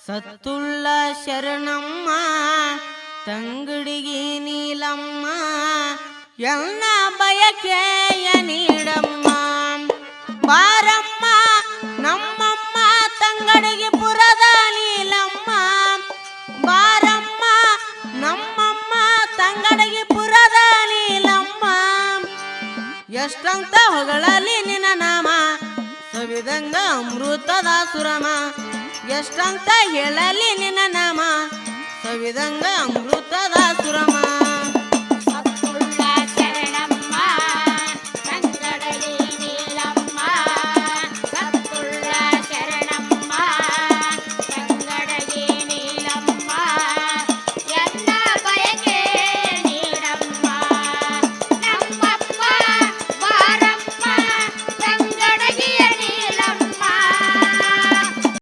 ಸತ್ತುಳ್ಳ ಶರಣಮ್ಮ ತಂಗಡಿಗೆ ನೀಲಮ್ಮ ಎಲ್ಲ ಬಯಕೆಯ ನೀಡಮ್ಮ ಬಾರಮ್ಮ ನಮ್ಮಮ್ಮ ತಂಗಡಿಗೆ ಪುರದ ನೀಲಮ್ಮ ಬಾರಮ್ಮ ನಮ್ಮಮ್ಮ ತಂಗಡಿಗೆ ಪುರದ ನೀಲಮ್ಮ ಎಷ್ಟಂತ ಹೊಗಳಲಿ ನಿನ್ನ ನಾಮ ಸವಿದಂಗ ಅಮೃತದ ಸುರಮ ಎಷ್ಟಂತ ಹೇಳಲಿ ನಿನ್ನ ನಾಮ ಸವಿದಂಗ ಅಮೃತದ